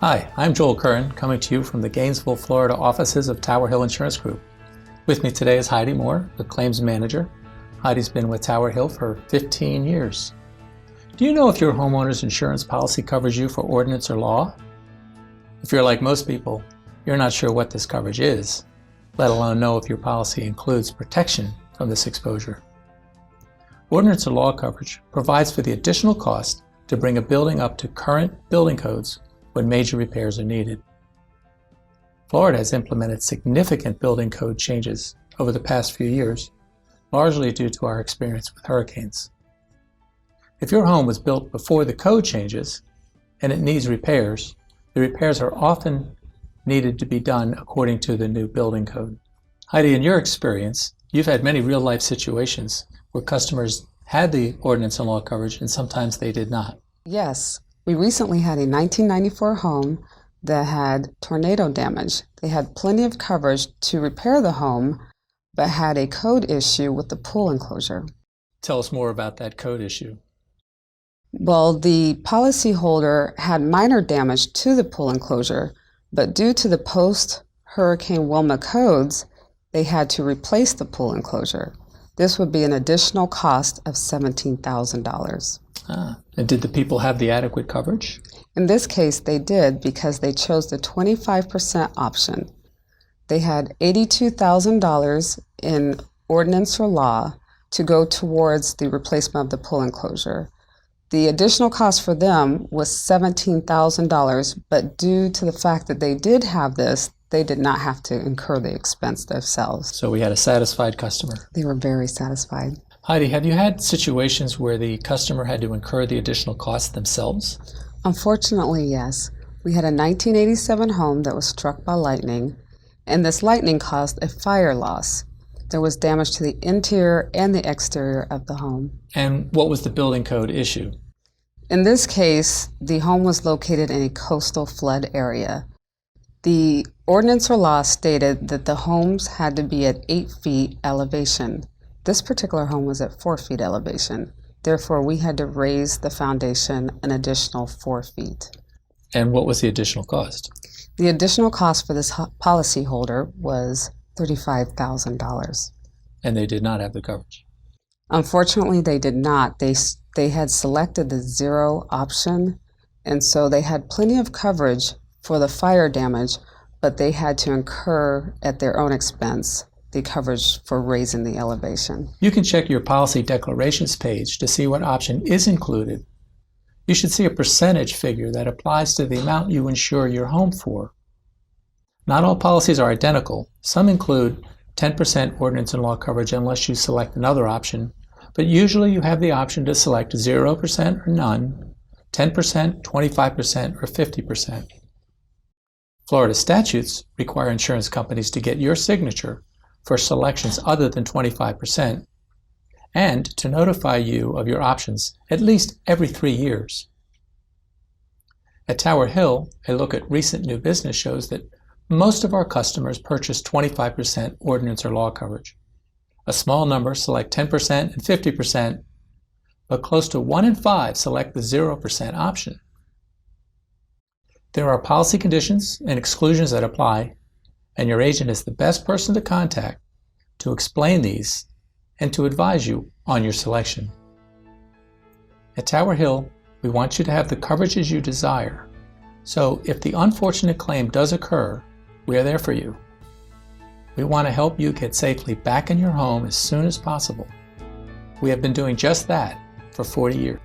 Hi, I'm Joel Curran, coming to you from the Gainesville, Florida offices of Tower Hill Insurance Group. With me today is Heidi Moore, the claims manager. Heidi's been with Tower Hill for 15 years. Do you know if your homeowner's insurance policy covers you for ordinance or law? If you're like most people, you're not sure what this coverage is, let alone know if your policy includes protection from this exposure. Ordinance or law coverage provides for the additional cost to bring a building up to current building codes when major repairs are needed. Florida has implemented significant building code changes over the past few years, largely due to our experience with hurricanes. If your home was built before the code changes and it needs repairs, the repairs are often needed to be done according to the new building code. Heidi, in your experience, you've had many real-life situations where customers had the ordinance and law coverage and sometimes they did not. Yes. We recently had a 1994 home that had tornado damage. They had plenty of coverage to repair the home, but had a code issue with the pool enclosure. Tell us more about that code issue. Well, the policyholder had minor damage to the pool enclosure, but due to the post-Hurricane Wilma codes, they had to replace the pool enclosure. This would be an additional cost of $17,000. And did the people have the adequate coverage? In this case, they did because they chose the 25% option. They had $82,000 in ordinance or law to go towards the replacement of the pool enclosure. The additional cost for them was $17,000, but due to the fact that they did have this, they did not have to incur the expense themselves. So we had a satisfied customer. They were very satisfied. Heidi, have you had situations where the customer had to incur the additional costs themselves? Unfortunately, yes. We had a 1987 home that was struck by lightning, and this lightning caused a fire loss. There was damage to the interior and the exterior of the home. And what was the building code issue? In this case, the home was located in a coastal flood area. The ordinance or law stated that the homes had to be at 8 feet elevation. This particular home was at 4 feet elevation. Therefore, we had to raise the foundation an additional 4 feet. And what was the additional cost? The additional cost for this policyholder was $35,000. And they did not have the coverage? Unfortunately, they did not. They had selected the zero option, and so they had plenty of coverage for the fire damage, but they had to incur at their own expense the coverage for raising the elevation. You can check your policy declarations page to see what option is included. You should see a percentage figure that applies to the amount you insure your home for. Not all policies are identical. Some include 10% ordinance and law coverage unless you select another option, but usually you have the option to select 0% or none, 10%, 25%, or 50%. Florida statutes require insurance companies to get your signature for selections other than 25% and to notify you of your options at least every 3 years. At Tower Hill, a look at recent new business shows that most of our customers purchase 25% ordinance or law coverage. A small number select 10% and 50%, but close to 1 in 5 select the 0% option. There are policy conditions and exclusions that apply, and your agent is the best person to contact to explain these and to advise you on your selection. At Tower Hill, we want you to have the coverages you desire. So if the unfortunate claim does occur, we are there for you. We want to help you get safely back in your home as soon as possible. We have been doing just that for 40 years.